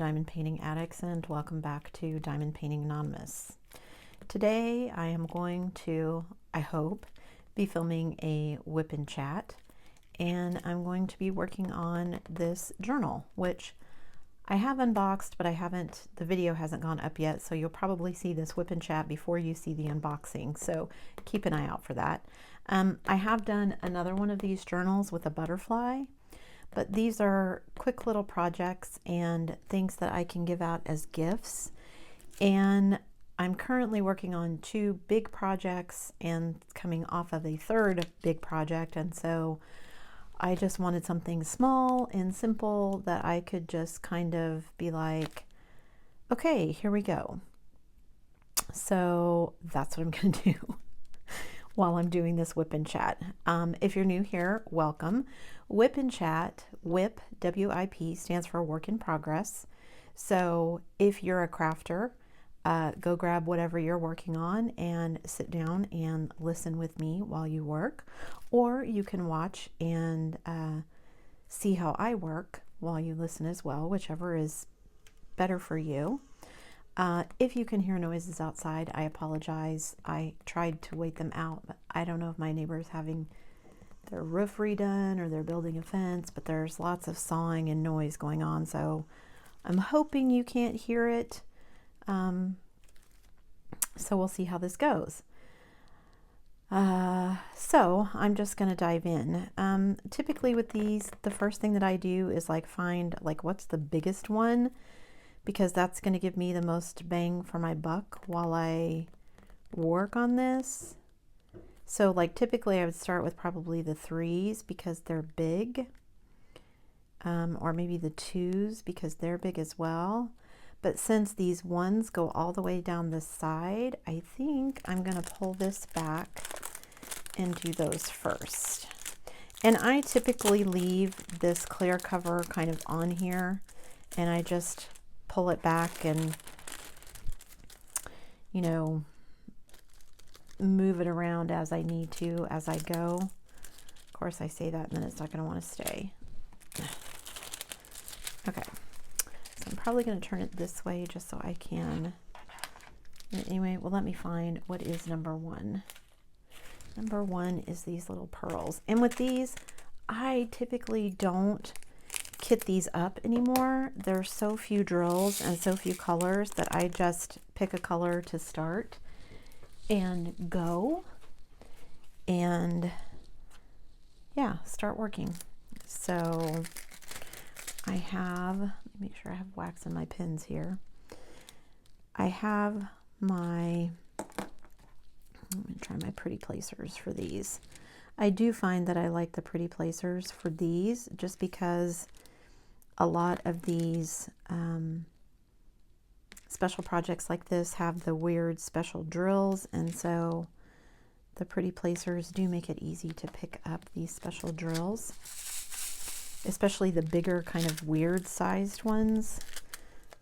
diamond painting addicts, and welcome back to Diamond Painting Anonymous. Today I am going to, I hope, be filming a WIP and chat, and I'm going to be working on this journal, which I have unboxed, but the video hasn't gone up yet, so you'll probably see this WIP and chat before you see the unboxing, so keep an eye out for that. I have done another one of these journals with a butterfly, but these are quick little projects and things that I can give out as gifts. And I'm currently working on 2 big projects and coming off of a 3rd big project. And so I just wanted something small and simple that I could just kind of be like, okay, here we go. So that's what I'm going to do while I'm doing this WIP and chat. If you're new here, welcome. WIP and chat, WIP, W-I-P, stands for work in progress. So if you're a crafter, go grab whatever you're working on and sit down and listen with me while you work. Or you can watch and see how I work while you listen as well, whichever is better for you. If you can hear noises outside, I apologize. I tried to wait them out, but I don't know if my neighbor is having their roof redone or they're building a fence, but there's lots of sawing and noise going on, so I'm hoping you can't hear it. So we'll see how this goes. So I'm just going to dive in. Typically with these, the first thing that I do is find what's the biggest one, because that's going to give me the most bang for my buck while I work on this. So typically I would start with probably the 3s because they're big, or maybe the 2s because they're big as well. But since these 1s go all the way down the side, I think I'm going to pull this back and do those first. And I typically leave this clear cover kind of on here, and I just pull it back and, you know, move it around as I need to as I go. Of course, I say that and then it's not going to want to stay. Okay, so I'm probably going to turn it this way just so I can. Anyway, well, let me find what is number 1. Number 1 is these little pearls. And with these, I typically don't kit these up anymore. There's so few drills and so few colors that I just pick a color to start and go and yeah, start working. So I have, let me make sure I have wax in my pins here. I have my, I'm going to try my pretty placers for these. I do find that I like the pretty placers for these just because a lot of these special projects like this have the weird special drills, and so the pretty placers do make it easy to pick up these special drills, especially the bigger kind of weird sized ones.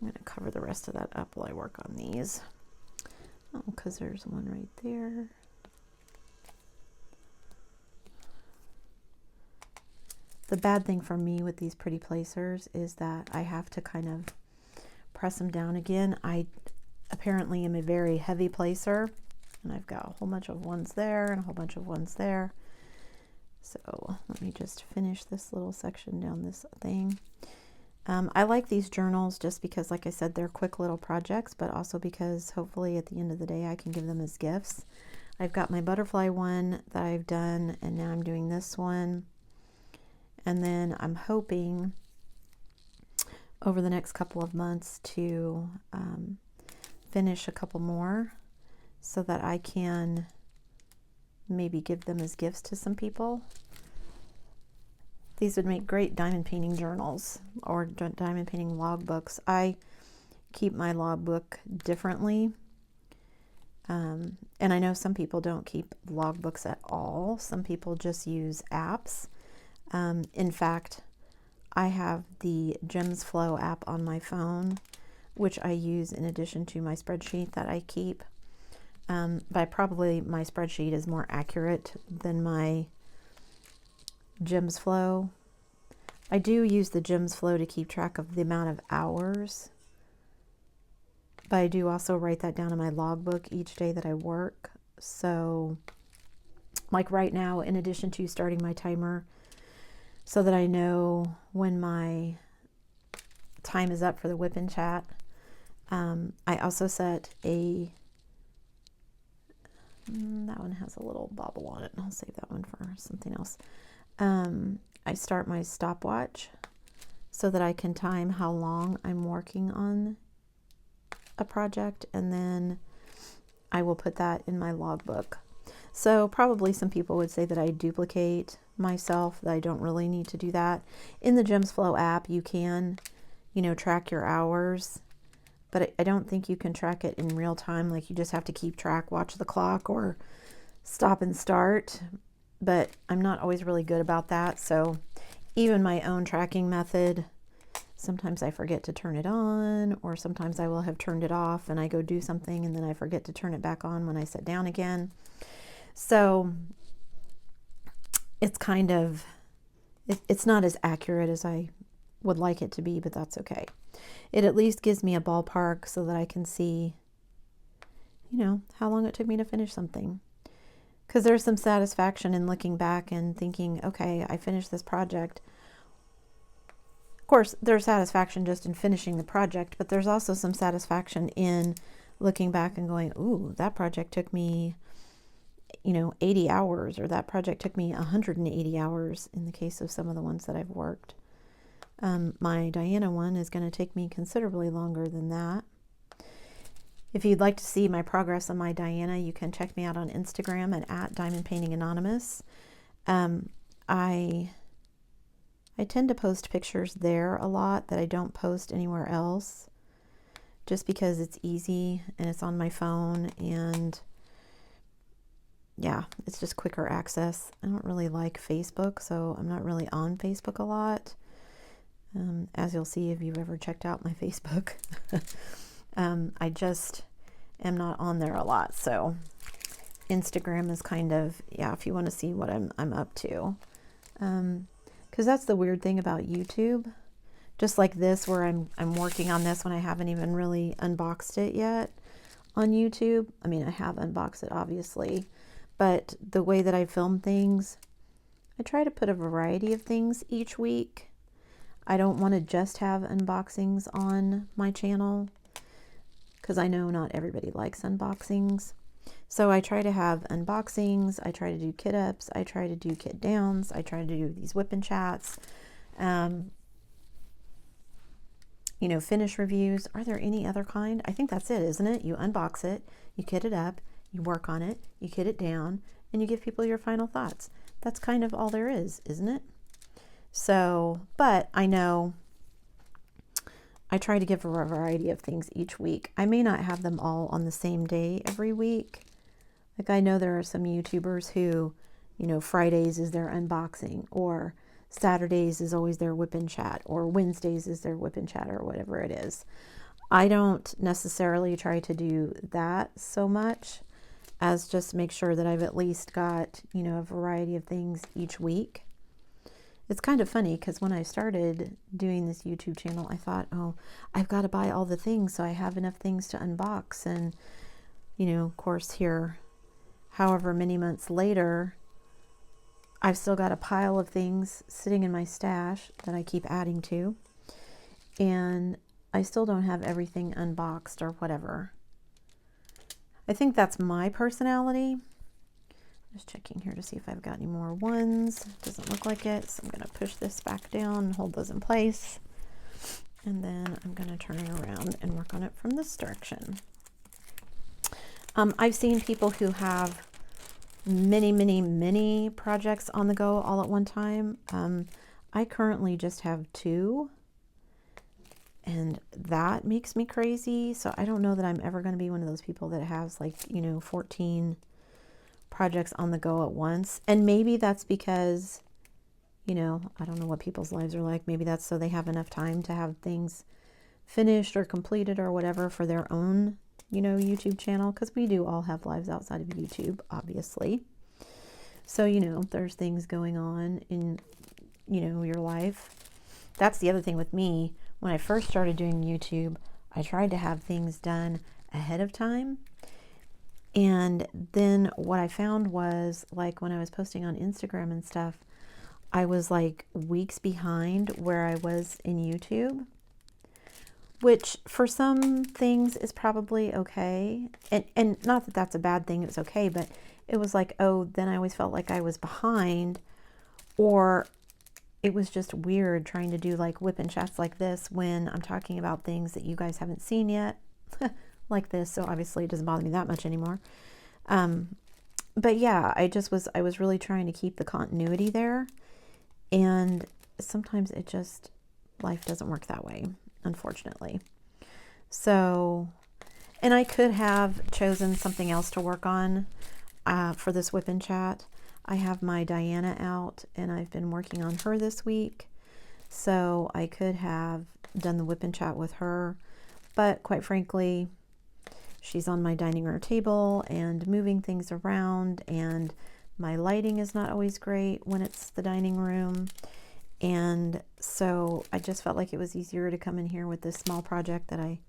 I'm going to cover the rest of that up while I work on these. Oh, because there's one right there. The bad thing for me with these pretty placers is that I have to kind of press them down again. I apparently am a very heavy placer, and I've got a whole bunch of ones there and a whole bunch of ones there. So let me just finish this little section down this thing. I like these journals just because, like I said, they're quick little projects, but also because hopefully at the end of the day I can give them as gifts. I've got my butterfly one that I've done, and now I'm doing this one. And then I'm hoping over the next couple of months to finish a couple more so that I can maybe give them as gifts to some people. These would make great diamond painting journals or diamond painting logbooks. I keep my logbook differently. And I know some people don't keep logbooks at all. Some people just use apps. In fact, I have the Gems Flow app on my phone, which I use in addition to my spreadsheet that I keep. But probably my spreadsheet is more accurate than my Gems Flow. I do use the Gems Flow to keep track of the amount of hours but I do also write that down in my logbook each day that I work. So like right now, in addition to starting my timer so that I know when my time is up for the WIP and chat, I also set a, that one has a little bobble on it, and I'll save that one for something else. I start my stopwatch so that I can time how long I'm working on a project, and then I will put that in my logbook. So probably some people would say that I duplicate myself, that I don't really need to do that. In the Gems Flow app, you can, you know, track your hours, but I don't think you can track it in real time. Like, you just have to keep track, watch the clock, or stop and start. But I'm not always really good about that. So even my own tracking method, sometimes I forget to turn it on, or sometimes I will have turned it off and I go do something and then I forget to turn it back on when I sit down again. So it's kind of, it's not as accurate as I would like it to be, but that's okay. It at least gives me a ballpark so that I can see, you know, how long it took me to finish something. Because there's some satisfaction in looking back and thinking, okay, I finished this project. Of course, there's satisfaction just in finishing the project, but there's also some satisfaction in looking back and going, ooh, that project took me, you know, 80 hours, or that project took me 180 hours in the case of some of the ones that I've worked. My Diana one is going to take me considerably longer than that. If you'd like to see my progress on my Diana, you can check me out on Instagram at diamondpaintinganonymous. I tend to post pictures there a lot that I don't post anywhere else, just because it's easy and it's on my phone, and yeah, it's just quicker access. I don't really like Facebook, so I'm not really on Facebook a lot. As you'll see if you've ever checked out my Facebook. I just am not on there a lot, so Instagram is kind of, yeah, if you want to see what I'm up to. Because that's the weird thing about YouTube. Just like this, where I'm working on this when I haven't even really unboxed it yet on YouTube. I mean, I have unboxed it, obviously, but the way that I film things, I try to put a variety of things each week. I don't want to just have unboxings on my channel, because I know not everybody likes unboxings. So I try to have unboxings, I try to do kit ups, I try to do kit downs, I try to do these WIP and chats, you know, finish reviews. Are there any other kind? I think that's it, isn't it? You unbox it, you kit it up, you work on it, you kit it down, and you give people your final thoughts. That's kind of all there is, isn't it? So, but I know I try to give a variety of things each week. I may not have them all on the same day every week. Like, I know there are some YouTubers who, you know, Fridays is their unboxing, or Saturdays is always their WIP and chat, or Wednesdays is their WIP and chat, or whatever it is. I don't necessarily try to do that so much as just make sure that I've at least got, you know, a variety of things each week. It's kind of funny, because when I started doing this YouTube channel, I thought, oh, I've got to buy all the things so I have enough things to unbox. And, you know, of course, here, however many months later, I've still got a pile of things sitting in my stash that I keep adding to. And I still don't have everything unboxed or whatever. I think that's my personality. Just checking here to see if I've got any more ones. Doesn't look like it, so I'm going to push this back down and hold those in place. And then I'm going to turn it around and work on it from this direction. I've seen people who have many projects on the go all at one time. I currently just have 2, and that makes me crazy. So I don't know that I'm ever going to be one of those people that has, like, you know, 14 projects on the go at once. And maybe that's because, you know, I don't know what people's lives are like. Maybe that's so they have enough time to have things finished or completed or whatever for their own, you know, YouTube channel, because we do all have lives outside of YouTube, obviously. So, you know, there's things going on in, you know, your life. That's the other thing with me. When I first started doing YouTube, I tried to have things done ahead of time. And then what I found was, like, when I was posting on Instagram and stuff, I was like weeks behind where I was in YouTube, which for some things is probably okay. And not that that's a bad thing, it's okay, but it was like, oh, then I always felt like I was behind, or it was just weird trying to do like whip and chats like this when I'm talking about things that you guys haven't seen yet, like this. So obviously it doesn't bother me that much anymore. But yeah, I was really trying to keep the continuity there. And sometimes it just, life doesn't work that way, unfortunately. So, and I could have chosen something else to work on for this whip and chat. I have my Diana out, and I've been working on her this week. So I could have done the whip and chat with her. But quite frankly, she's on my dining room table and moving things around, and my lighting is not always great when it's the dining room. And so I just felt like it was easier to come in here with this small project that I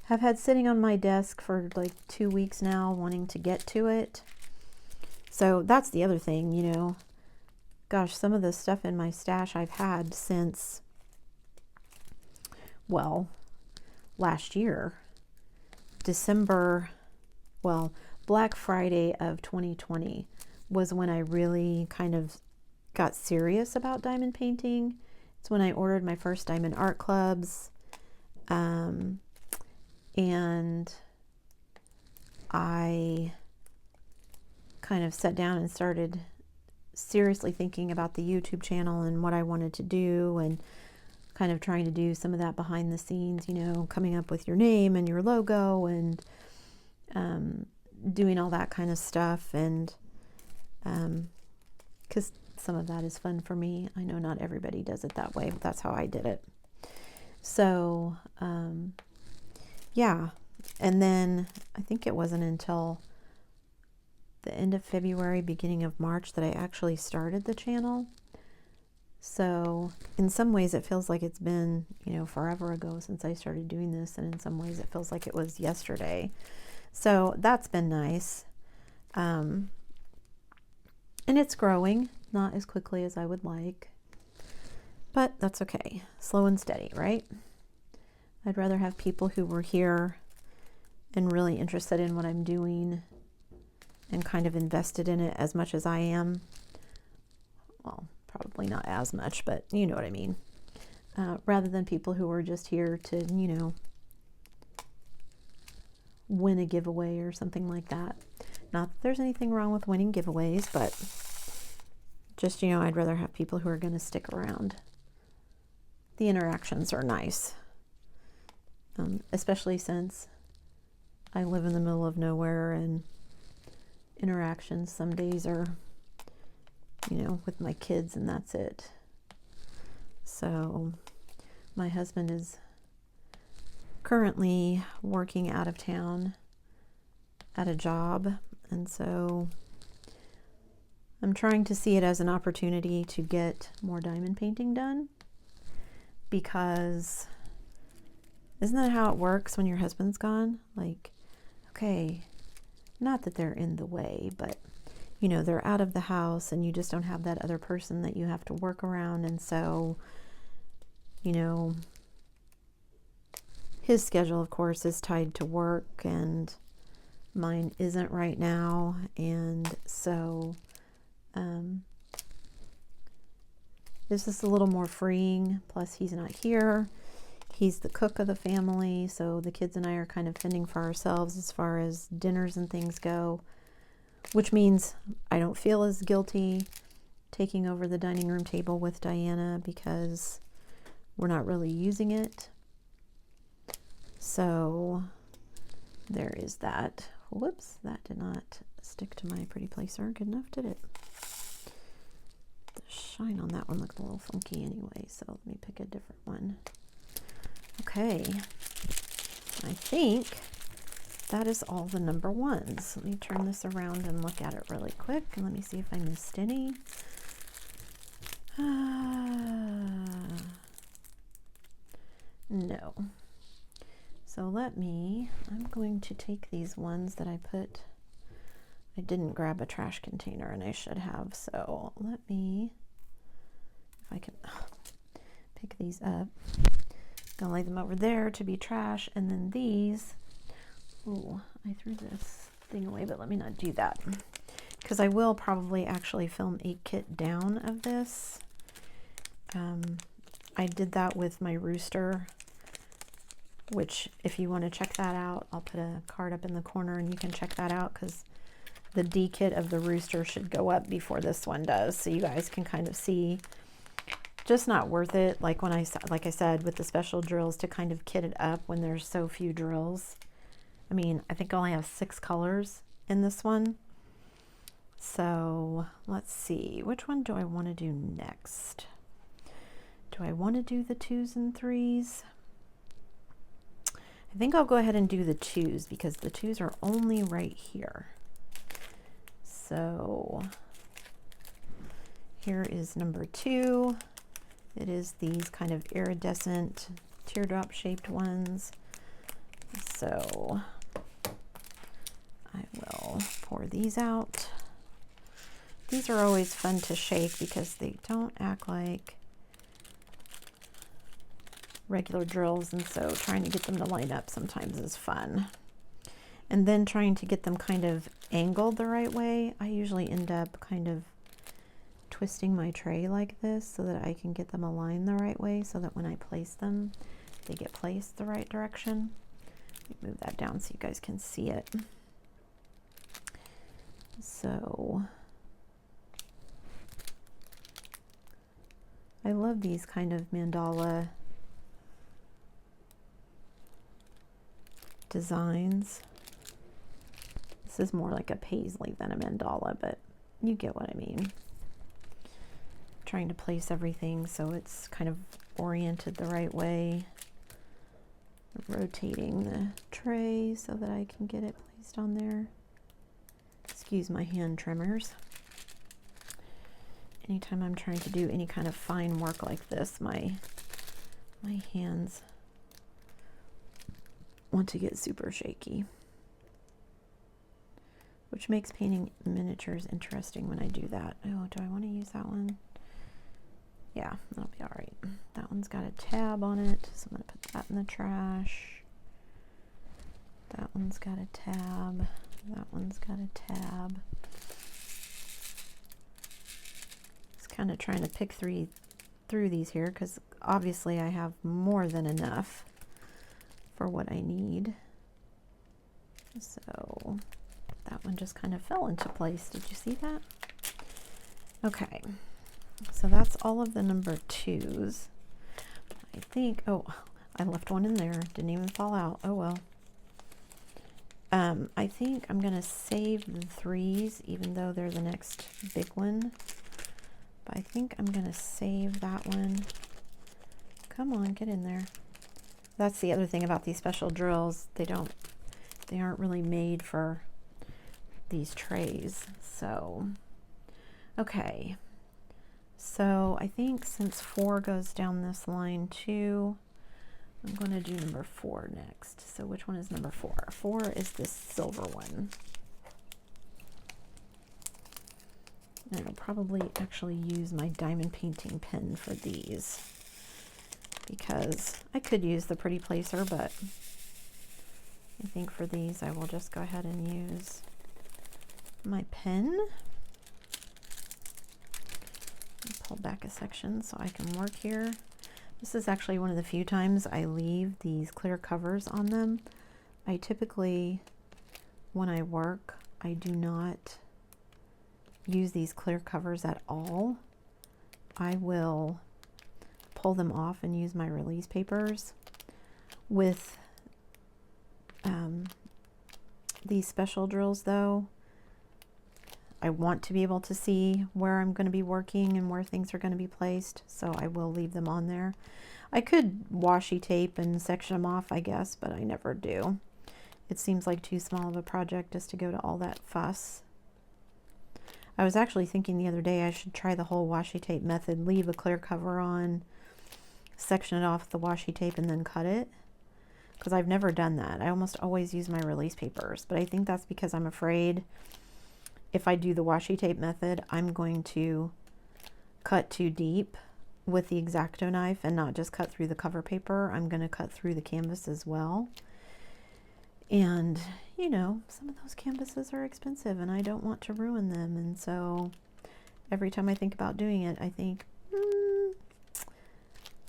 have had sitting on my desk for like 2 weeks now, wanting to get to it. So that's the other thing, you know. Gosh, some of the stuff in my stash I've had since, well, last year. December, well, Black Friday of 2020 was when I really kind of got serious about diamond painting. It's when I ordered my first diamond art clubs. And I kind of sat down and started seriously thinking about the YouTube channel and what I wanted to do, and kind of trying to do some of that behind the scenes, you know, coming up with your name and your logo, and doing all that kind of stuff. And because some of that is fun for me. I know not everybody does it that way, but that's how I did it. So yeah, and then I think it wasn't until the end of February, beginning of March, that I actually started the channel. So in some ways it feels like it's been, you know, forever ago since I started doing this, and in some ways it feels like it was yesterday. So that's been nice. And it's growing, not as quickly as I would like, but that's okay. Slow and steady, right? I'd rather have people who were here and really interested in what I'm doing and kind of invested in it as much as I am. Well, probably not as much, but you know what I mean. Rather than people who are just here to, you know, win a giveaway or something like that. Not that there's anything wrong with winning giveaways, but just, you know, I'd rather have people who are going to stick around. The interactions are nice, especially since I live in the middle of nowhere, and interactions some days are, you know, with my kids, and that's it. So my husband is currently working out of town at a job, and so I'm trying to see it as an opportunity to get more diamond painting done, because isn't that how it works when your husband's gone? Like, okay, not that they're in the way, but you know, they're out of the house, and you just don't have that other person that you have to work around. And so, you know, his schedule, of course, is tied to work, and mine isn't right now. And so this is a little more freeing. Plus, he's not here. He's the cook of the family, so the kids and I are kind of fending for ourselves as far as dinners and things go, which means I don't feel as guilty taking over the dining room table with Diana, because we're not really using it. So there is that. Whoops, that did not stick to my pretty placer good enough, did it? The shine on that one looked a little funky anyway, so let me pick a different one. Okay, I think that is all the number ones. Let me turn this around and look at it really quick, and let me see if I missed any. No. So I'm going to take these ones that I didn't grab a trash container and I should have, so if I can pick these up. Gonna lay them over there to be trash, and then these, ooh, I threw this thing away, but let me not do that, because I will probably actually film a kit down of this. I did that with my rooster, which if you want to check that out, I'll put a card up in the corner and you can check that out, because the D kit of the rooster should go up before this one does, so you guys can kind of see. Just not worth it, like I said, with the special drills, to kind of kit it up when there's so few drills. I mean, I think I only have 6 colors in this one. So let's see, which one do I want to do next? Do I want to do the 2s and 3s? I think I'll go ahead and do the 2s, because the 2s are only right here. So here is number 2. It is these kind of iridescent teardrop shaped ones. So I will pour these out. These are always fun to shake because they don't act like regular drills, and so trying to get them to line up sometimes is fun. And then trying to get them kind of angled the right way. I usually end up kind of twisting my tray like this so that I can get them aligned the right way, so that when I place them, they get placed the right direction. Let me move that down so you guys can see it. So I love these kind of mandala designs. This is more like a paisley than a mandala, but you get what I mean. Trying to place everything so it's kind of oriented the right way. Rotating the tray so that I can get it placed on there. Excuse my hand tremors. Anytime I'm trying to do any kind of fine work like this, my hands want to get super shaky, which makes painting miniatures interesting when I do that. Oh, do I want to use that one? Yeah, that'll be all right. That one's got a tab on it, so I'm going to put that in the trash. That one's got a tab. That one's got a tab. Just kind of trying to pick through these here, because obviously I have more than enough for what I need. So that one just kind of fell into place. Did you see that? Okay. So that's all of the number 2s. I think, oh, I left one in there. Didn't even fall out. Oh well. I think I'm going to save the 3s, even though they're the next big one. But I think I'm going to save that one. Come on, get in there. That's the other thing about these special drills. They aren't really made for these trays. So, okay. So I think since 4 goes down this line too, I'm going to do number 4 next. So which one is number 4? 4 is this silver one. And I'll probably actually use my diamond painting pen for these, because I could use the pretty placer, but I think for these I will just go ahead and use my pen. Pull back a section so I can work here. This is actually one of the few times I leave these clear covers on them. I typically, when I work, I do not use these clear covers at all. I will pull them off and use my release papers. With these special drills though, I want to be able to see where I'm going to be working and where things are going to be placed, so I will leave them on there. I could washi tape and section them off, I guess, but I never do. It seems like too small of a project just to go to all that fuss. I was actually thinking the other day I should try the whole washi tape method, leave a clear cover on, section it off with the washi tape, and then cut it. because I've never done that. I almost always use my release papers, but I think that's because I'm afraid if I do the washi tape method, I'm going to cut too deep with the X-Acto knife and not just cut through the cover paper. I'm going to cut through the canvas as well. And, you know, some of those canvases are expensive and I don't want to ruin them. And so every time I think about doing it, I think,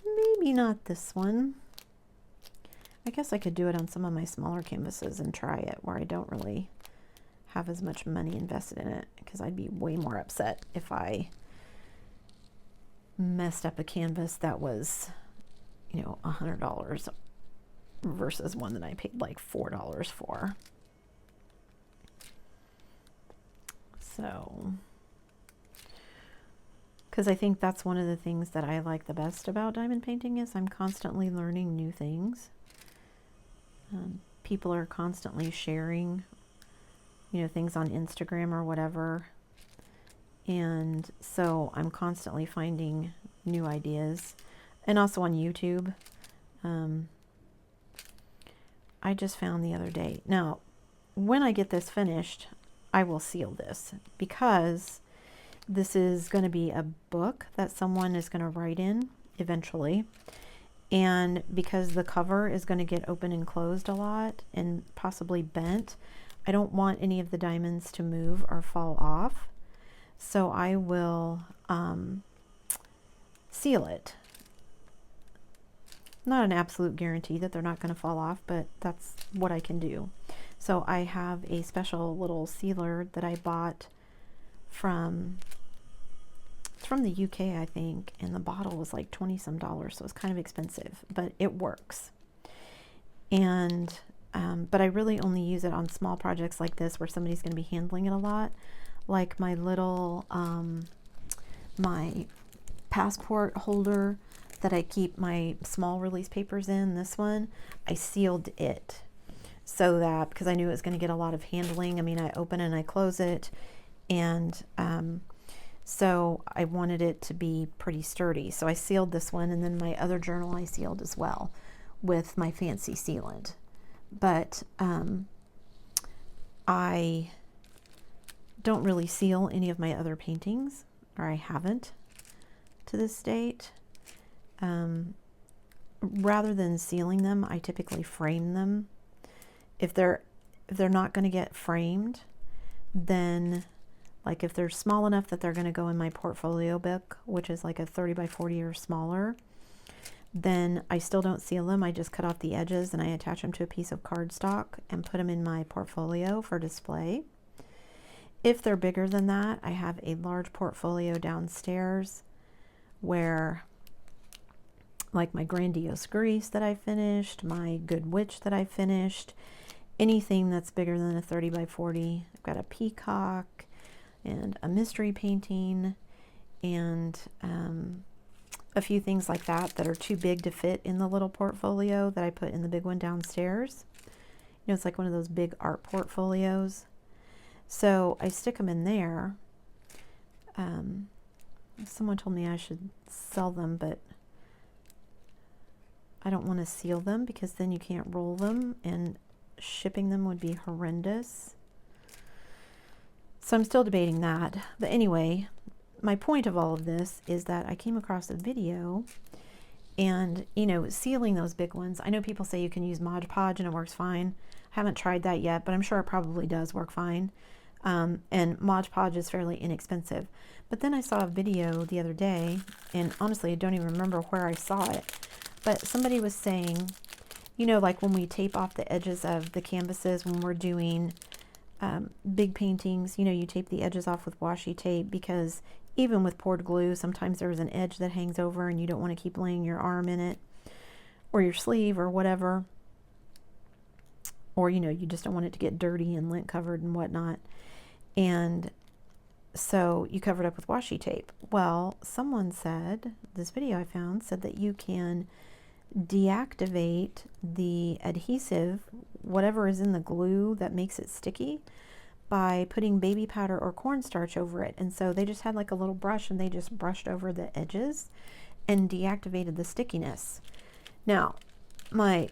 maybe not this one. I guess I could do it on some of my smaller canvases and try it where I don't really have as much money invested in it, because I'd be way more upset if I messed up a canvas that was, you know, $100 versus one that I paid like $4 for. So, because I think that's one of the things that I like the best about diamond painting is I'm constantly learning new things. People are constantly sharing, you know, things on Instagram or whatever. And so I'm constantly finding new ideas, and also on YouTube. I just found the other day. Now, when I get this finished, I will seal this, because this is going to be a book that someone is going to write in eventually. And because the cover is going to get open and closed a lot and possibly bent, I don't want any of the diamonds to move or fall off. So I will seal it. Not an absolute guarantee that they're not going to fall off, but that's what I can do. So I have a special little sealer that I bought from, it's from the UK, I think, and the bottle was like $20 some, so it's kind of expensive, but it works. And but I really only use it on small projects like this where somebody's going to be handling it a lot, like my little my passport holder that I keep my small release papers in. This one, I sealed it so that, because I knew it was going to get a lot of handling. I mean, I open and I close it, and so I wanted it to be pretty sturdy. So I sealed this one, and then my other journal I sealed as well with my fancy sealant. But I don't really seal any of my other paintings, or I haven't to this date. Rather than sealing them, I typically frame them. If they're not going to get framed, then, like, if they're small enough that they're going to go in my portfolio book, which is like a 30 by 40 or smaller, then I still don't seal them. I just cut off the edges and I attach them to a piece of cardstock and put them in my portfolio for display. If they're bigger than that, I have a large portfolio downstairs where, like, my Grandiose Grease that I finished, my Good Witch that I finished, anything that's bigger than a 30 by 40. I've got a peacock and a mystery painting and a few things like that that are too big to fit in the little portfolio that I put in the big one downstairs. You know, it's like one of those big art portfolios. So I stick them in there. Someone told me I should sell them, but I don't want to seal them because then you can't roll them and shipping them would be horrendous. So I'm still debating that. But anyway, my point of all of this is that I came across a video, and, you know, sealing those big ones, I know people say you can use Mod Podge and it works fine. I haven't tried that yet, but I'm sure it probably does work fine. And Mod Podge is fairly inexpensive. But then I saw a video the other day, and honestly, I don't even remember where I saw it, but somebody was saying, you know, like when we tape off the edges of the canvases when we're doing big paintings, you know, you tape the edges off with washi tape, because even with poured glue, sometimes there's an edge that hangs over and you don't want to keep laying your arm in it or your sleeve or whatever. Or, you know, you just don't want it to get dirty and lint covered and whatnot. And so you cover it up with washi tape. Well, someone said, this video I found said that you can deactivate the adhesive, whatever is in the glue that makes it sticky, by putting baby powder or cornstarch over it. And so they just had like a little brush and they just brushed over the edges and deactivated the stickiness. Now, my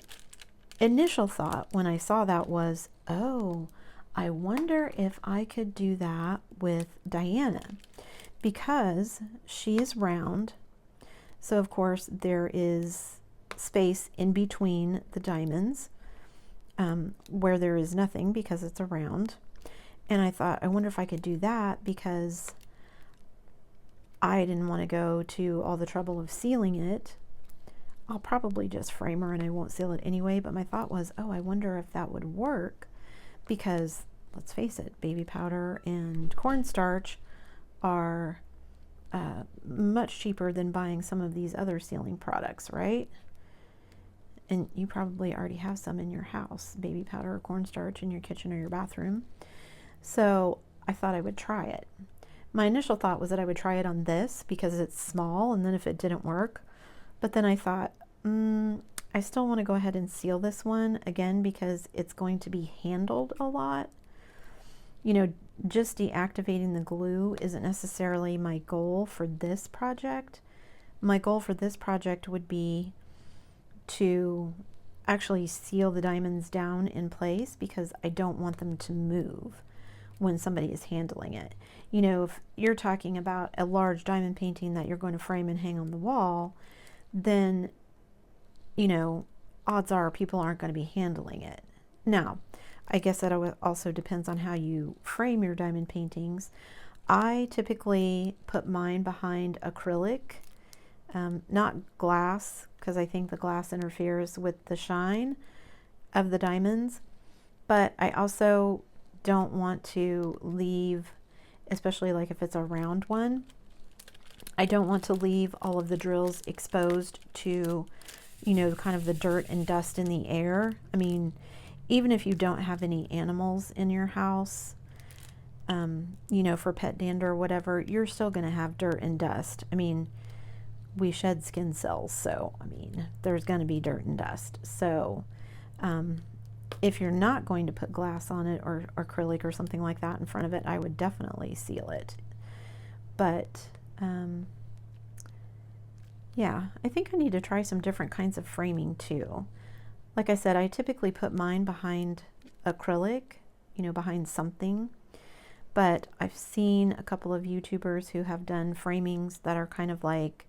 initial thought when I saw that was, oh, I wonder if I could do that with Diana, because she is round. So of course there is space in between the diamonds where there is nothing because it's a round. And I thought, I wonder if I could do that, because I didn't want to go to all the trouble of sealing it. I'll probably just frame her and I won't seal it anyway, but my thought was, oh, I wonder if that would work, because let's face it, baby powder and cornstarch are much cheaper than buying some of these other sealing products, right? And you probably already have some in your house, baby powder or cornstarch in your kitchen or your bathroom. So I thought I would try it. My initial thought was that I would try it on this because it's small, and then if it didn't work. But then I thought, I still want to go ahead and seal this one again because it's going to be handled a lot. You know, just deactivating the glue isn't necessarily my goal for this project. My goal for this project would be to actually seal the diamonds down in place, because I don't want them to move when somebody is handling it. You know, if you're talking about a large diamond painting that you're going to frame and hang on the wall, then, you know, odds are people aren't going to be handling it. Now, I guess that also depends on how you frame your diamond paintings. I typically put mine behind acrylic, not glass, because I think the glass interferes with the shine of the diamonds. But I also don't want to leave, especially like if it's a round one, I don't want to leave all of the drills exposed to, you know, kind of the dirt and dust in the air. I mean, even if you don't have any animals in your house, you know, for pet dander or whatever, you're still going to have dirt and dust. I mean, we shed skin cells, so, I mean, there's going to be dirt and dust. So, if you're not going to put glass on it or acrylic or something like that in front of it, I would definitely seal it. But, yeah, I think I need to try some different kinds of framing too. Like I said, I typically put mine behind acrylic, you know, behind something. But I've seen a couple of YouTubers who have done framings that are kind of like,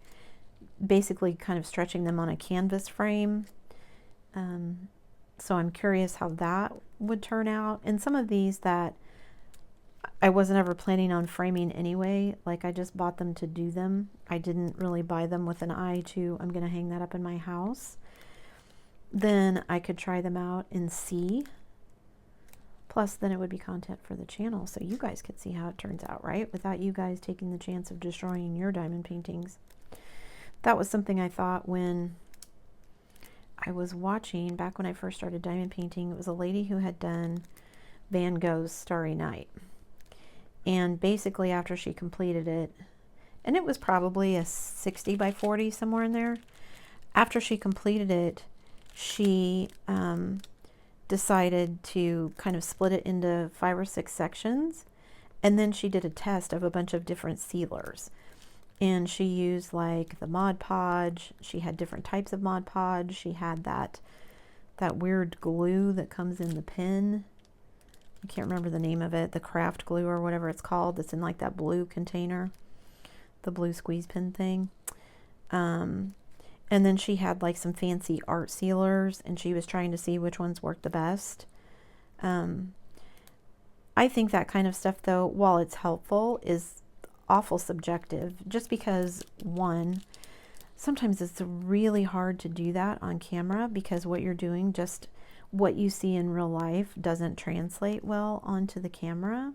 basically kind of stretching them on a canvas frame. So I'm curious how that would turn out. And some of these that I wasn't ever planning on framing anyway, like I just bought them to do them. I didn't really buy them with an eye to, I'm going to hang that up in my house. Then I could try them out and see. Plus, then it would be content for the channel, so you guys could see how it turns out, right? Without you guys taking the chance of destroying your diamond paintings. That was something I thought when I was watching, back when I first started diamond painting. It was a lady who had done Van Gogh's Starry Night. And basically after she completed it, and it was probably a 60 by 40, somewhere in there. After she completed it, she decided to kind of split it into 5 or 6 sections, and then she did a test of a bunch of different sealers. And she used like the Mod Podge. She had different types of Mod Podge. She had that weird glue that comes in the pen. I can't remember the name of it, the craft glue or whatever it's called, that's in like that blue container, the blue squeeze pen thing. And then she had like some fancy art sealers, and she was trying to see which ones worked the best. I think that kind of stuff, though, while it's helpful, is awful subjective, just because, one, sometimes it's really hard to do that on camera, because what you're doing, just what you see in real life, doesn't translate well onto the camera.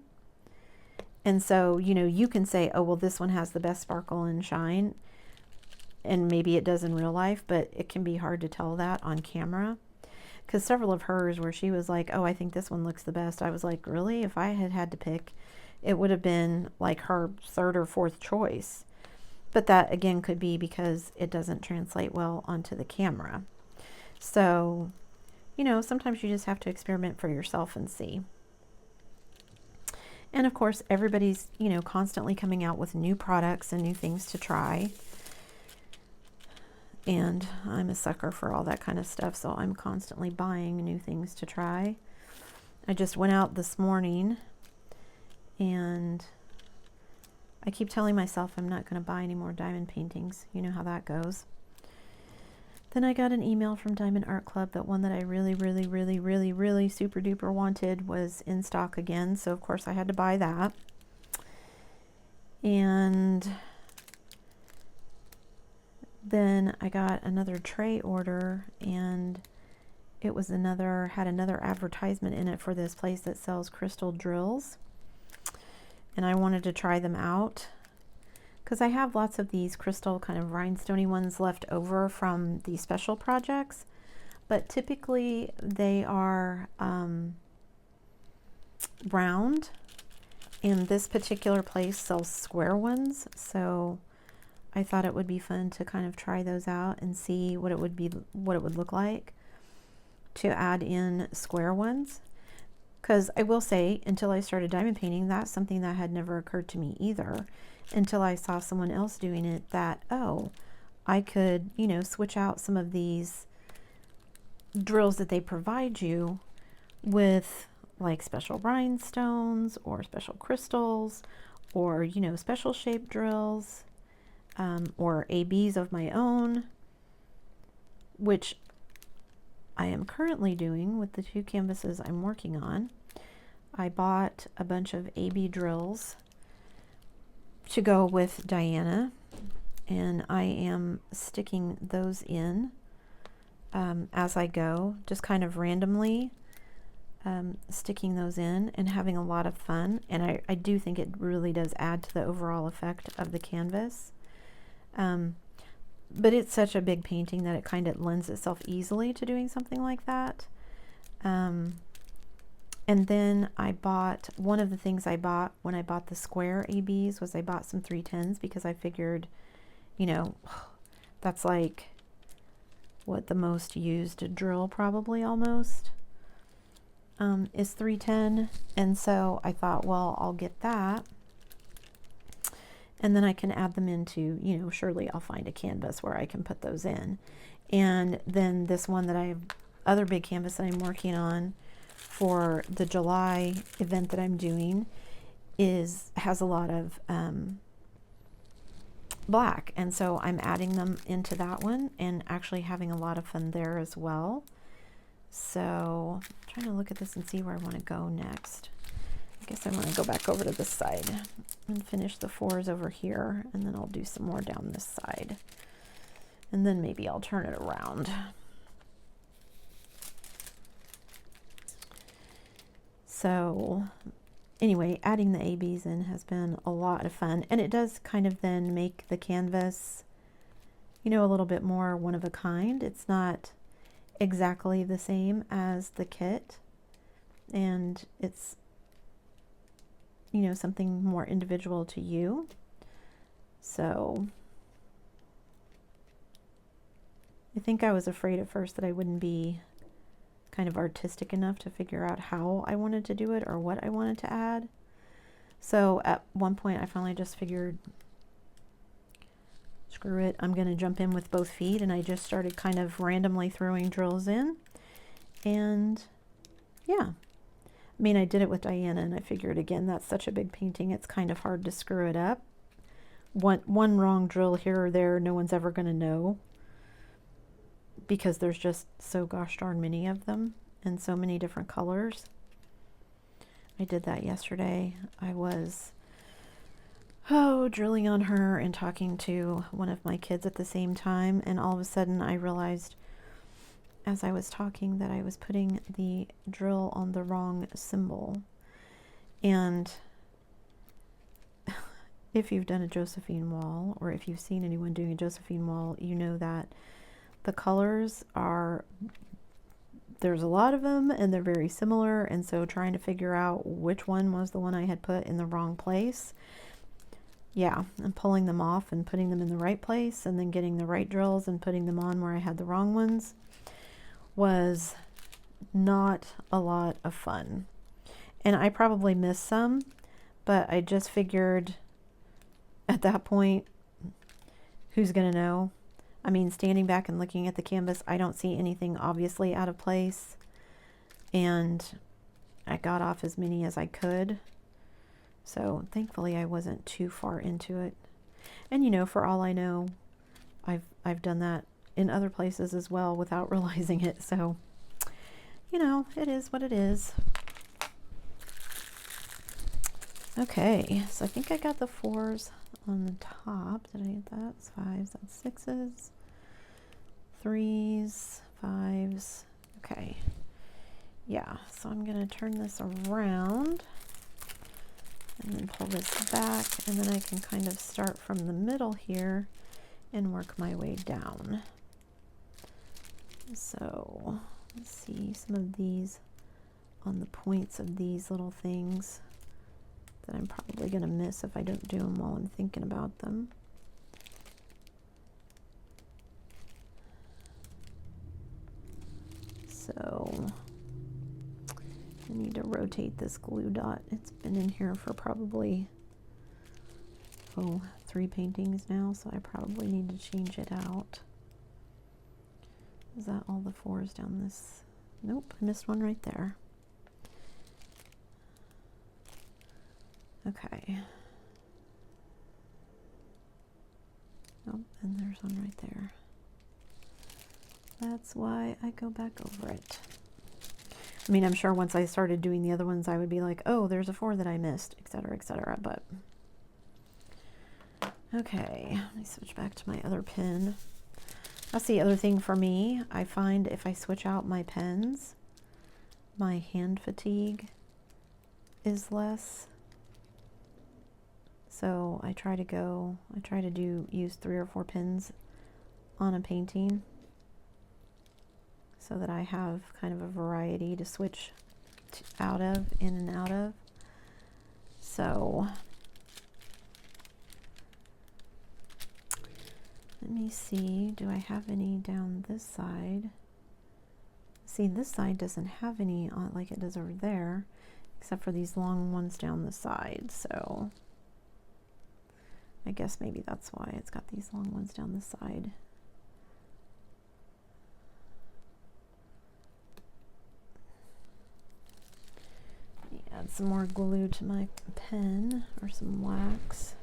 And so, you know, you can say, oh, well, this one has the best sparkle and shine, and maybe it does in real life, but it can be hard to tell that on camera. Because several of hers where she was like, oh, I think this one looks the best, I was like, really? If I had to pick, it would have been like her 3rd or 4th choice. But that, again, could be because it doesn't translate well onto the camera. So, you know, sometimes you just have to experiment for yourself and see. And of course, everybody's, you know, constantly coming out with new products and new things to try. and I'm a sucker for all that kind of stuff, so I'm constantly buying new things to try. I just went out this morning, and I keep telling myself I'm not going to buy any more diamond paintings. You know how that goes. Then I got an email from Diamond Art Club that one that I really super duper wanted was in stock again, so of course I had to buy that. And then I got another tray order, and it was had another advertisement in it for this place that sells crystal drills, and I wanted to try them out because I have lots of these crystal kind of rhinestoney ones left over from the special projects, but typically they are round, and this particular place sells square ones, so I thought it would be fun to kind of try those out and see what it would look like to add in square ones. Because I will say, until I started diamond painting, that's something that had never occurred to me either, until I saw someone else doing it, that, oh, I could, you know, switch out some of these drills that they provide you with, like special rhinestones or special crystals, or, you know, special shaped drills, or ABs of my own, which I am currently doing with the 2 canvases I'm working on. I bought a bunch of AB drills to go with Diana, and I am sticking those in as I go, just kind of randomly sticking those in and having a lot of fun. And I do think it really does add to the overall effect of the canvas. But it's such a big painting that it kind of lends itself easily to doing something like that. And then I bought, one of the things I bought when I bought the square ABs was I bought some 310s, because I figured, you know, that's like what the most used drill probably almost is 310. And so I thought, well, I'll get that. And then I can add them into, you know, surely I'll find a canvas where I can put those in. And then this one that I have, other big canvas that I'm working on for the July event that I'm doing, has a lot of black. And so I'm adding them into that one and actually having a lot of fun there as well. So I'm trying to look at this and see where I want to go next. I guess I want to go back over to this side and finish the 4s over here, and then I'll do some more down this side, and then maybe I'll turn it around. So anyway, adding the ABs in has been a lot of fun, and it does kind of then make the canvas, you know, a little bit more one of a kind. It's not exactly the same as the kit, and it's, you know, something more individual to you. So I think I was afraid at first that I wouldn't be kind of artistic enough to figure out how I wanted to do it or what I wanted to add. So at one point I finally just figured, screw it, I'm going to jump in with both feet, and I just started kind of randomly throwing drills in. And yeah, I mean, I did it with Diana, and I figured, again, that's such a big painting, it's kind of hard to screw it up. One wrong drill here or there, no one's ever going to know, because there's just so gosh darn many of them and so many different colors. I did that yesterday. I was drilling on her and talking to one of my kids at the same time, and all of a sudden I realized as I was talking that I was putting the drill on the wrong symbol. And if you've done a Josephine wall, or if you've seen anyone doing a Josephine wall, you know that the colors are, there's a lot of them and they're very similar, and so trying to figure out which one was the one I had put in the wrong place, yeah, and pulling them off and putting them in the right place, and then getting the right drills and putting them on where I had the wrong ones, was not a lot of fun. And I probably missed some, but I just figured at that point, who's gonna know? I mean, standing back and looking at the canvas, I don't see anything obviously out of place. And I got off as many as I could. So thankfully I wasn't too far into it. And you know, for all I know, I've done that in other places as well without realizing it. So, you know, it is what it is. Okay, so I think I got the 4s on the top. Did I get that? It's 5s, that's 6s, 3s, 5s. Okay. Yeah, so I'm going to turn this around and then pull this back, and then I can kind of start from the middle here and work my way down. So let's see some of these on the points of these little things that I'm probably going to miss if I don't do them while I'm thinking about them. So I need to rotate this glue dot. It's been in here for probably, 3 paintings now, so I probably need to change it out. Is that all the 4s down this? Nope, I missed one right there. Okay. Oh, and there's one right there. That's why I go back over it. I mean, I'm sure once I started doing the other ones, I would be like, oh, there's a 4 that I missed, etc., but okay, let me switch back to my other pen. That's the other thing for me. I find if I switch out my pens, my hand fatigue is less. So I try to use 3 or 4 pens on a painting, so that I have kind of a variety to switch out of, in and out of. So let me see, do I have any down this side? See, this side doesn't have any on like it does over there, except for these long ones down the side. So I guess maybe that's why it's got these long ones down the side. Add some more glue to my pen, or some wax.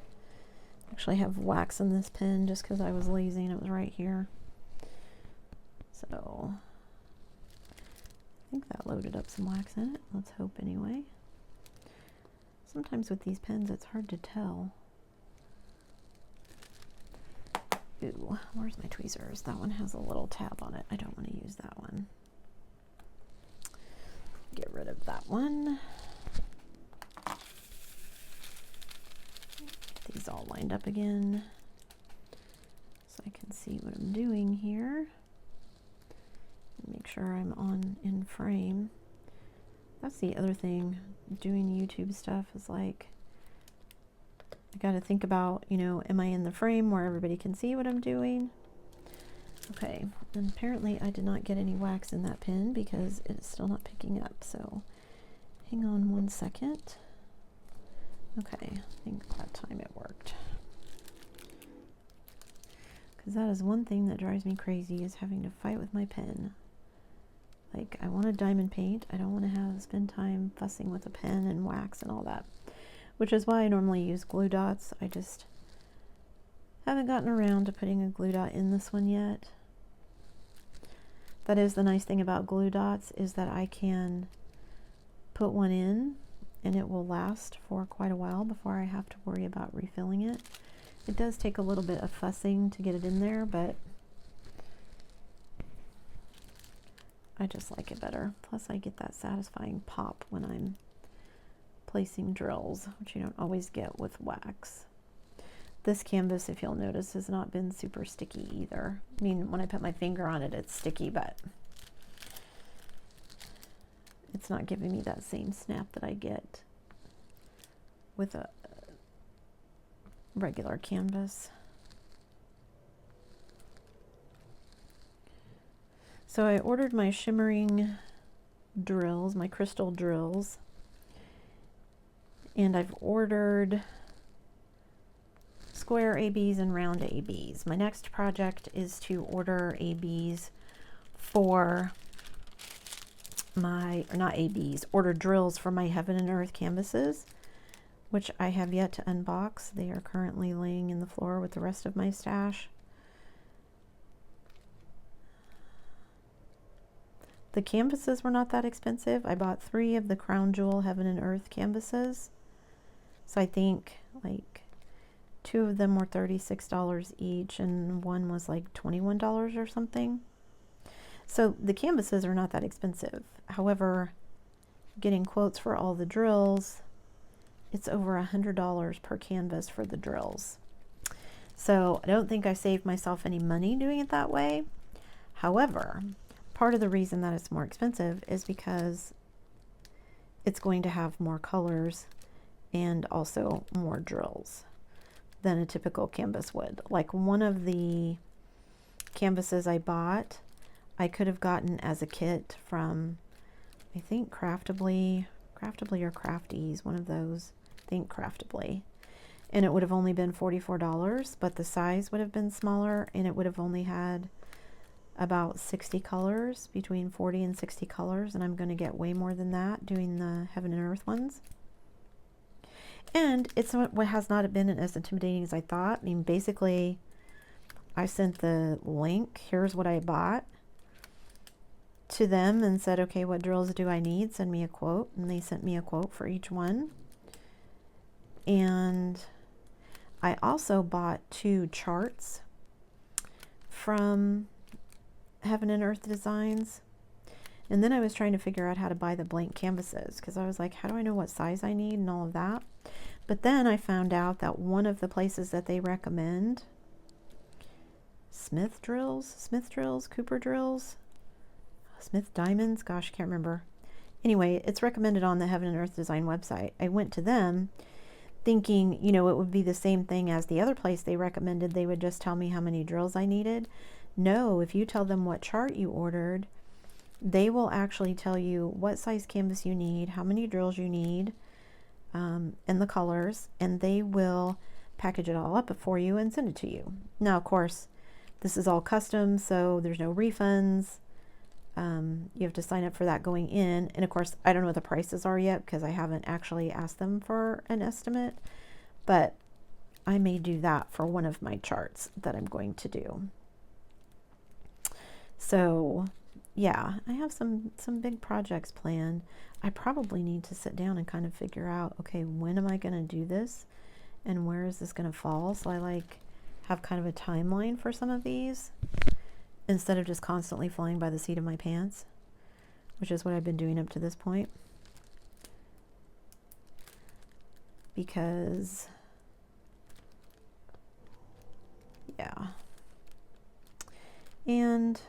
Actually, I have wax in this pen just because I was lazy and it was right here. So I think that loaded up some wax in it. Let's hope anyway. Sometimes with these pens it's hard to tell. Ooh, where's my tweezers? That one has a little tab on it. I don't want to use that one. Get rid of that one. Get these all lined up again so I can see what I'm doing here. Make sure I'm on in frame. That's the other thing, doing YouTube stuff is like, I got to think about, you know, am I in the frame where everybody can see what I'm doing? Okay, and apparently I did not get any wax in that pen because it's still not picking up, so hang on one second. Okay, I think that time it worked. Because that is one thing that drives me crazy, is having to fight with my pen. Like, I want to diamond paint. I don't want to spend time fussing with a pen and wax and all that. Which is why I normally use glue dots. I just haven't gotten around to putting a glue dot in this one yet. That is the nice thing about glue dots, is that I can put one in and it will last for quite a while before I have to worry about refilling it. It does take a little bit of fussing to get it in there, but I just like it better. Plus I get that satisfying pop when I'm placing drills, which you don't always get with wax. This canvas, if you'll notice, has not been super sticky either. I mean, when I put my finger on it, it's sticky, but it's not giving me that same snap that I get with a regular canvas. So I ordered my shimmering drills, my crystal drills, and I've ordered square ABs and round ABs. My next project is to order ABs for my, or not ABs, order drills for my Heaven and Earth canvases, which I have yet to unbox. They are currently laying in the floor with the rest of my stash. The canvases were not that expensive. I bought 3 of the Crown Jewel Heaven and Earth canvases. So I think like 2 of them were $36 each and one was like $21 or something. So the canvases are not that expensive. However, getting quotes for all the drills, it's over $100 per canvas for the drills. So I don't think I saved myself any money doing it that way. However, part of the reason that it's more expensive is because it's going to have more colors and also more drills than a typical canvas would. Like one of the canvases I bought, I could have gotten as a kit from, I think Craftably or Crafties, one of those. I think Craftably. And it would have only been $44, but the size would have been smaller and it would have only had about 60 colors, between 40 and 60 colors, and I'm going to get way more than that doing the Heaven and Earth ones. And it's what has not been as intimidating as I thought. I mean, basically, I sent the link, here's what I bought, to them and said, okay, what drills do I need? Send me a quote. And they sent me a quote for each one. And I also bought 2 charts from Heaven and Earth Designs. And then I was trying to figure out how to buy the blank canvases because I was like, how do I know what size I need and all of that? But then I found out that one of the places that they recommend, Smith drills, Cooper drills, Smith diamonds, gosh, I can't remember. Anyway, it's recommended on the Heaven and Earth Design website. I went to them thinking, you know, it would be the same thing as the other place they recommended. They would just tell me how many drills I needed. No, if you tell them what chart you ordered, they will actually tell you what size canvas you need, how many drills you need, and the colors, and they will package it all up for you and send it to you. Now, of course, this is all custom, so there's no refunds. You have to sign up for that going in. And of course, I don't know what the prices are yet because I haven't actually asked them for an estimate, but I may do that for one of my charts that I'm going to do. So yeah, I have some big projects planned. I probably need to sit down and kind of figure out, okay, when am I going to do this and where is this going to fall? So I like have kind of a timeline for some of these, instead of just constantly flying by the seat of my pants, which is what I've been doing up to this point. Because, yeah. And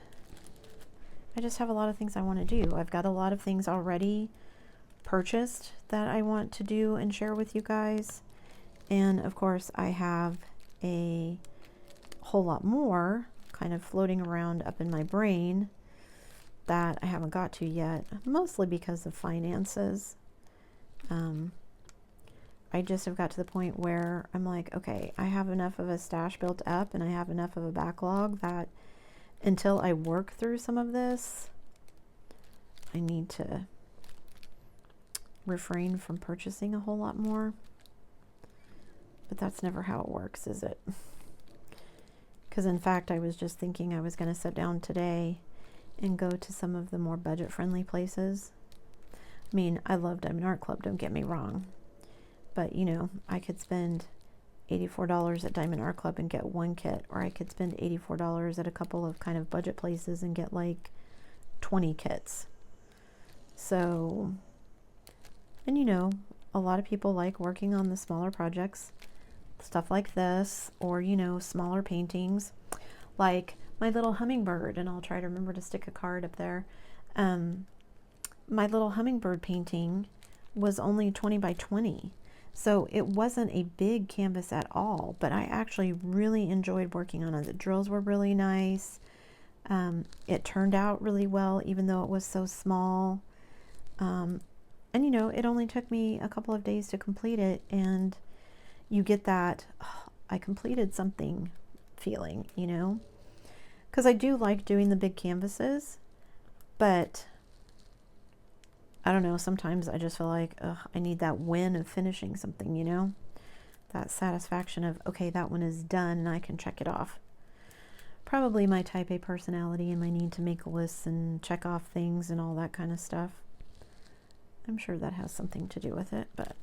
I just have a lot of things I want to do. I've got a lot of things already purchased that I want to do and share with you guys. And of course, I have a whole lot more kind of floating around up in my brain that I haven't got to yet, mostly because of finances. I just have got to the point where I'm like, okay, I have enough of a stash built up and I have enough of a backlog that until I work through some of this, I need to refrain from purchasing a whole lot more. But that's never how it works, is it? Because in fact, I was just thinking I was going to sit down today and go to some of the more budget-friendly places. I mean, I love Diamond Art Club, don't get me wrong. But, you know, I could spend $84 at Diamond Art Club and get 1 kit, or I could spend $84 at a couple of kind of budget places and get like 20 kits. So, and you know, a lot of people like working on the smaller projects, stuff like this, or, you know, smaller paintings, like my little hummingbird, and I'll try to remember to stick a card up there. My little hummingbird painting was only 20 by 20. So it wasn't a big canvas at all, but I actually really enjoyed working on it. The drills were really nice. It turned out really well, even though it was so small. And you know, it only took me a couple of days to complete it, and you get that, I completed something feeling, you know, because I do like doing the big canvases, but I don't know, sometimes I just feel like, ugh, I need that win of finishing something, you know, that satisfaction of, okay, that one is done and I can check it off. Probably my type A personality and my need to make lists and check off things and all that kind of stuff. I'm sure that has something to do with it, but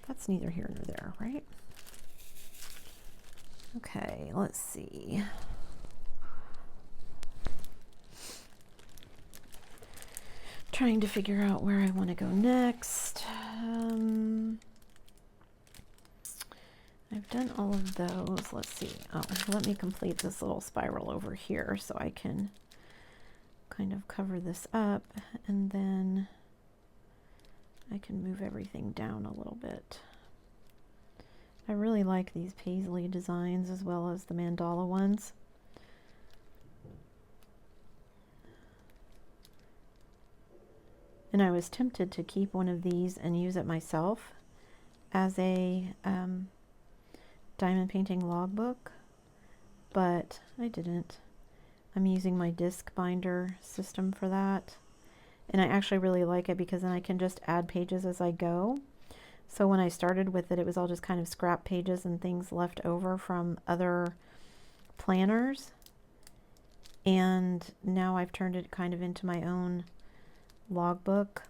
that's neither here nor there, right? Okay, let's see. Trying to figure out where I want to go next. I've done all of those. Let's see. Oh, let me complete this little spiral over here so I can kind of cover this up, and then I can move everything down a little bit. I really like these paisley designs as well as the mandala ones. And I was tempted to keep one of these and use it myself as a diamond painting logbook, but I didn't. I'm using my disc binder system for that, and I actually really like it because then I can just add pages as I go. So when I started with it, it was all just kind of scrap pages and things left over from other planners, and now I've turned it kind of into my own logbook.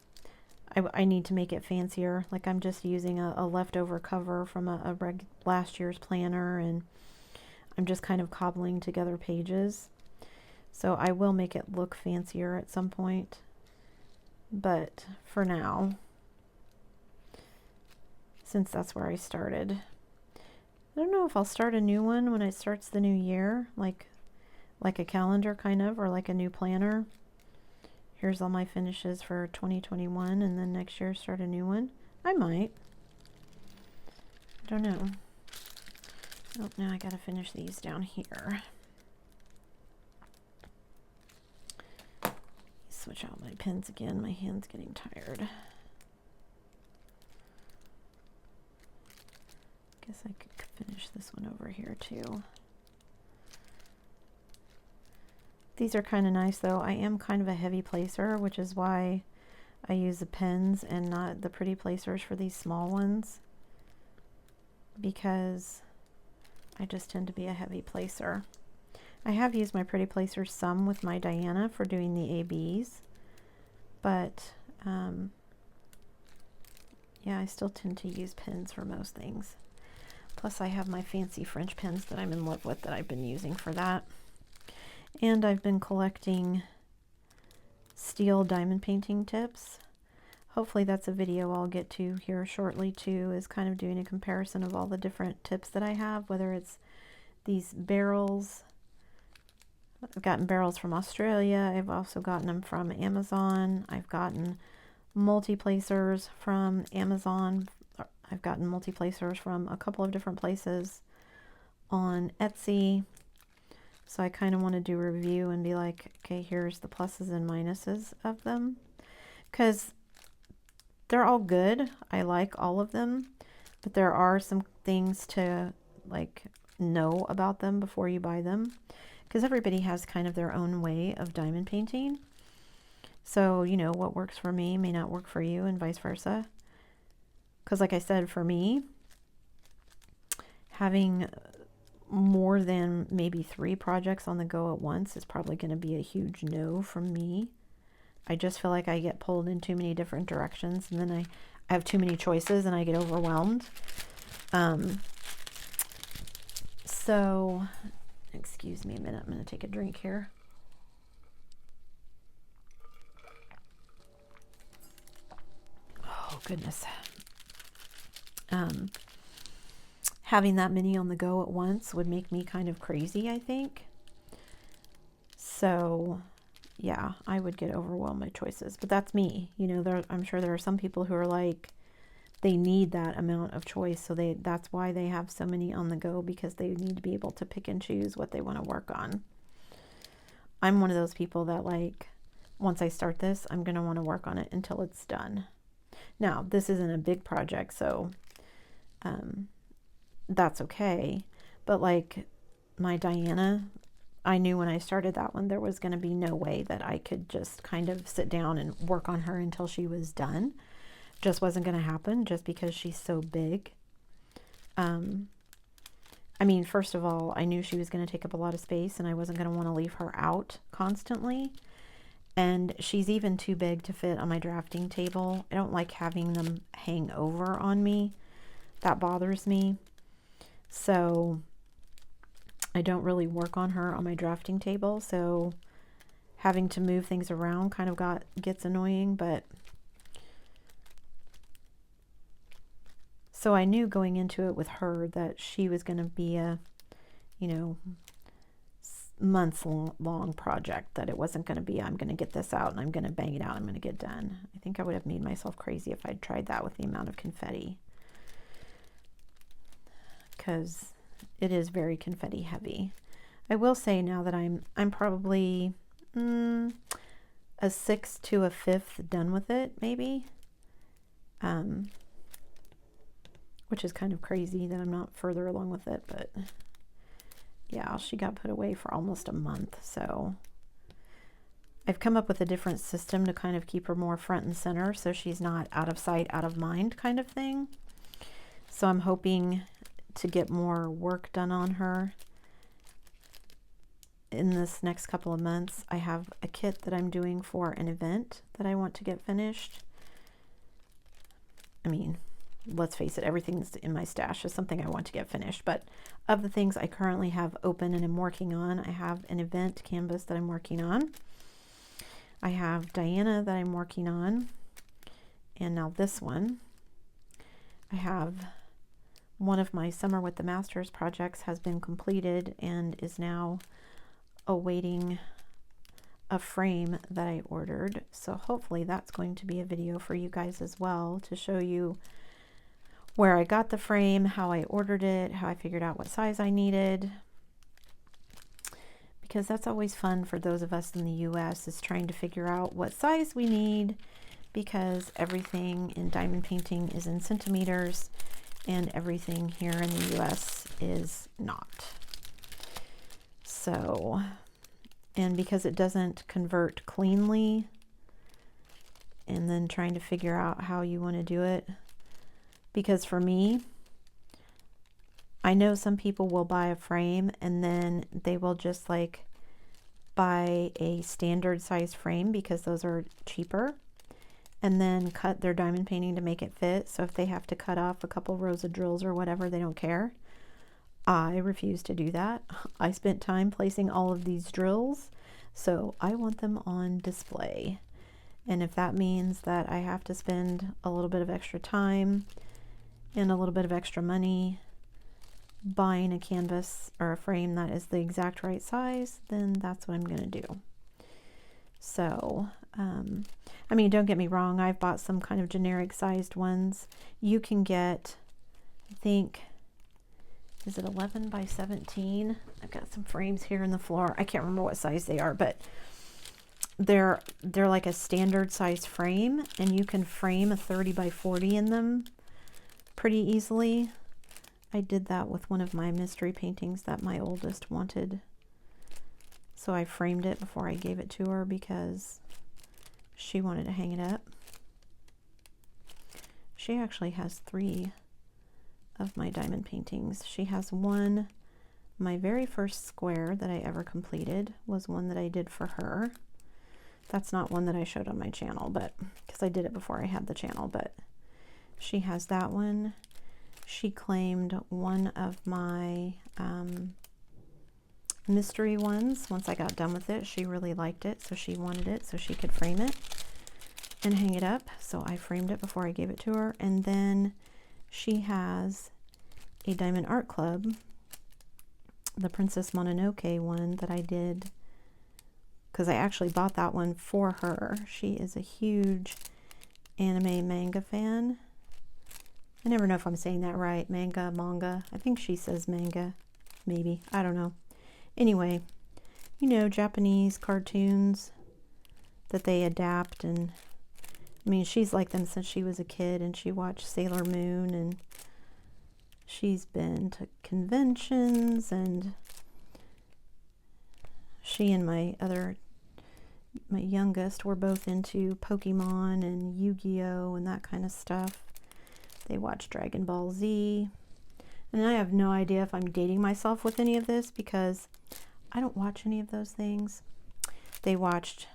I need to make it fancier. Like, I'm just using a leftover cover from last year's planner, and I'm just kind of cobbling together pages. So I will make it look fancier at some point, but for now, since that's where I started, I don't know if I'll start a new one when it starts the new year, like a calendar kind of, or like a new planner. Here's all my finishes for 2021, and then next year start a new one. I might. I don't know. Oh, now I gotta finish these down here. Switch out my pens again. My hand's getting tired. Guess I could finish this one over here too. These are kind of nice though. I am kind of a heavy placer, which is why I use the pens and not the pretty placers for these small ones, because I just tend to be a heavy placer. I have used my pretty placers some with my Diana for doing the ABs, but yeah, I still tend to use pens for most things. Plus I have my fancy French pens that I'm in love with that I've been using for that. And I've been collecting steel diamond painting tips. Hopefully that's a video I'll get to here shortly too, is kind of doing a comparison of all the different tips that I have, whether it's these barrels. I've gotten barrels from Australia. I've also gotten them from Amazon. I've gotten multi-placers from Amazon. I've gotten multi-placers from a couple of different places on Etsy. So I kind of want to do a review and be like, okay, here's the pluses and minuses of them, because they're all good. I like all of them, but there are some things to like know about them before you buy them, because everybody has kind of their own way of diamond painting. So, you know, what works for me may not work for you, and vice versa. Because like I said, for me, having more than maybe 3 projects on the go at once is probably going to be a huge no from me. I just feel like I get pulled in too many different directions, and then I have too many choices and I get overwhelmed. So, excuse me a minute, I'm going to take a drink here. Oh, goodness. Having that many on the go at once would make me kind of crazy, I think. So, yeah, I would get overwhelmed by choices. But that's me. You know, I'm sure there are some people who are like, they need that amount of choice. So that's why they have so many on the go, because they need to be able to pick and choose what they want to work on. I'm one of those people that, like, once I start this, I'm going to want to work on it until it's done. Now, this isn't a big project, so that's okay. But like my Diana, I knew when I started that one there was going to be no way that I could just kind of sit down and work on her until she was done. Just wasn't going to happen just because she's so big. I mean, first of all, I knew she was going to take up a lot of space and I wasn't going to want to leave her out constantly. And she's even too big to fit on my drafting table. I don't like having them hang over on me. That bothers me. So I don't really work on her on my drafting table. So having to move things around kind of gets annoying, but so I knew going into it with her that she was going to be a, you know, months long project, that it wasn't going to be, I'm going to get this out and I'm going to bang it out, I'm going to get done. I think I would have made myself crazy if I'd tried that with the amount of confetti, because it is very confetti heavy. I will say now that I'm probably a sixth to a fifth done with it, maybe, which is kind of crazy that I'm not further along with it, but yeah, she got put away for almost a month. So I've come up with a different system to kind of keep her more front and center so she's not out of sight, out of mind kind of thing. So I'm hoping to get more work done on her in this next couple of months. I have a kit that I'm doing for an event that I want to get finished. I mean, let's face it, everything that's in my stash is something I want to get finished, but of the things I currently have open and am working on, I have an event canvas that I'm working on. I have Diana that I'm working on, and now this one. I have one of my Summer with the Masters projects has been completed and is now awaiting a frame that I ordered. So hopefully that's going to be a video for you guys as well, to show you where I got the frame, how I ordered it, how I figured out what size I needed. Because that's always fun for those of us in the US, is trying to figure out what size we need, because everything in diamond painting is in centimeters and everything here in the US is not. So, and because it doesn't convert cleanly, and then trying to figure out how you want to do it. Because for me, I know some people will buy a frame and then they will just like buy a standard size frame because those are cheaper, and then cut their diamond painting to make it fit. So if they have to cut off a couple rows of drills or whatever, they don't care. I refuse to do that. I spent time placing all of these drills, so I want them on display. And if that means that I have to spend a little bit of extra time and a little bit of extra money buying a canvas or a frame that is the exact right size, then that's what I'm going to do. So, I mean, don't get me wrong, I've bought some kind of generic sized ones. You can get, I think, is it 11 by 17? I've got some frames here in the floor. I can't remember what size they are, but they're like a standard size frame, and you can frame a 30 by 40 in them pretty easily. I did that with one of my mystery paintings that my oldest wanted. So I framed it before I gave it to her because she wanted to hang it up. She actually has 3 of my diamond paintings. She has one, my very first square that I ever completed was one that I did for her. That's not one that I showed on my channel, but because I did it before I had the channel, but she has that one. She claimed one of my mystery ones. Once I got done with it, she really liked it, so she wanted it so she could frame it and hang it up. So I framed it before I gave it to her. And then she has a Diamond Art Club, the Princess Mononoke one that I did, because I actually bought that one for her. She is a huge anime manga fan. I never know if I'm saying that right. Manga. I think she says manga, maybe. I don't know. Anyway, you know, Japanese cartoons that they adapt, and I mean, she's like them since she was a kid, and she watched Sailor Moon, and She's been to conventions, and she and my youngest were both into Pokemon and Yu-Gi-Oh and that kind of stuff. They watch Dragon Ball Z. And I have no idea if I'm dating myself with any of this because I don't watch any of those things. They watched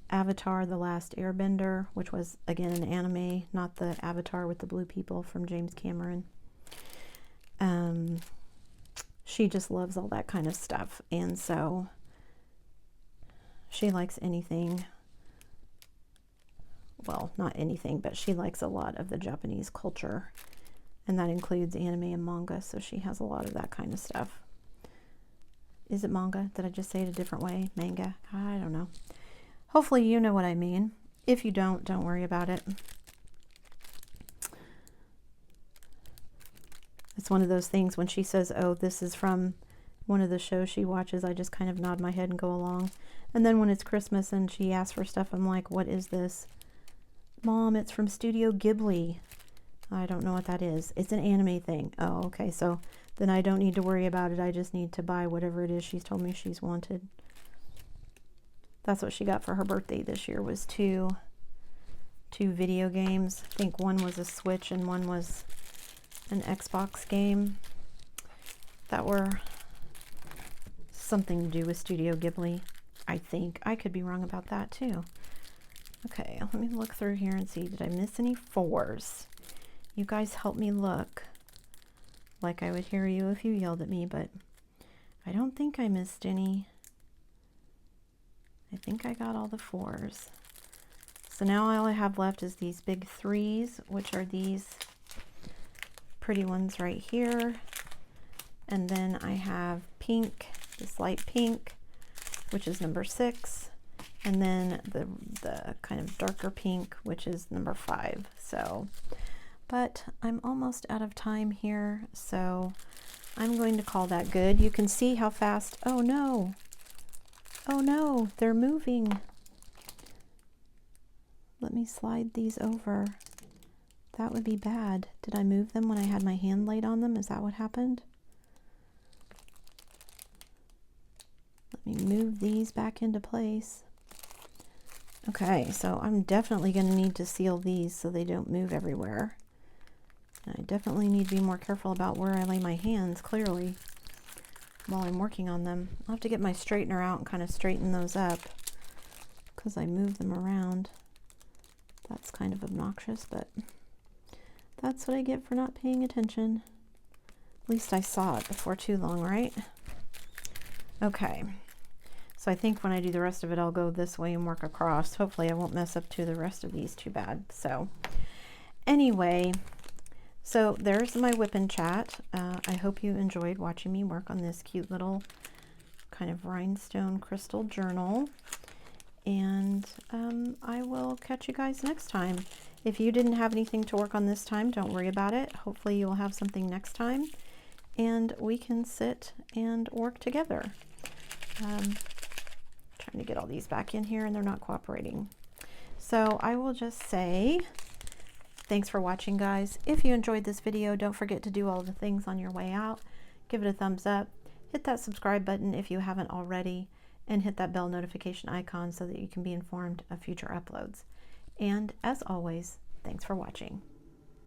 Avatar: The Last Airbender, which was, again, an anime, not the Avatar with the blue people from James Cameron. She just loves all that kind of stuff, and so she likes anything, well, not anything, but she likes a lot of the Japanese culture, and that includes anime and manga, so she has a lot of that kind of stuff. Is it manga? Did I just say it a different way? Manga? I don't know. Hopefully you know what I mean. If you don't worry about it. It's one of those things when she says, oh, this is from one of the shows she watches, I just kind of nod my head and go along. And then when it's Christmas and she asks for stuff, I'm like, what is this? Mom, it's from Studio Ghibli. I don't know what that is. It's an anime thing. Oh, okay. So then I don't need to worry about it. I just need to buy whatever it is she's told me she's wanted. That's what she got for her birthday this year, was two video games. I think one was a Switch and one was an Xbox game that were something to do with Studio Ghibli, I think. I could be wrong about that too. Okay, let me look through here and see, did I miss any 4s? You guys help me look. Like I would hear you if you yelled at me, but I don't think I missed any. I think I got all the 4s. So now all I have left is these big 3s, which are these pretty ones right here. And then I have pink, this light pink, which is number 6. And then the kind of darker pink, which is number 5. So, but I'm almost out of time here, so I'm going to call that good. You can see how fast, oh no, they're moving. Let me slide these over. That would be bad. Did I move them when I had my hand laid on them? Is that what happened? Let me move these back into place. Okay, so I'm definitely going to need to seal these so they don't move everywhere. And I definitely need to be more careful about where I lay my hands, clearly, while I'm working on them. I'll have to get my straightener out and kind of straighten those up because I move them around. That's kind of obnoxious, but that's what I get for not paying attention. At least I saw it before too long, right? Okay. So I think when I do the rest of it, I'll go this way and work across. Hopefully I won't mess up to the rest of these too bad. So anyway, so there's my WIP and chat. I hope you enjoyed watching me work on this cute little kind of rhinestone crystal journal. And I will catch you guys next time. If you didn't have anything to work on this time, don't worry about it. Hopefully you'll have something next time and we can sit and work together. Trying to get all these back in here and they're not cooperating. So I will just say thanks for watching, guys. If you enjoyed this video, don't forget to do all the things on your way out. Give it a thumbs up, hit that subscribe button if you haven't already, and hit that bell notification icon so that you can be informed of future uploads. And as always, thanks for watching.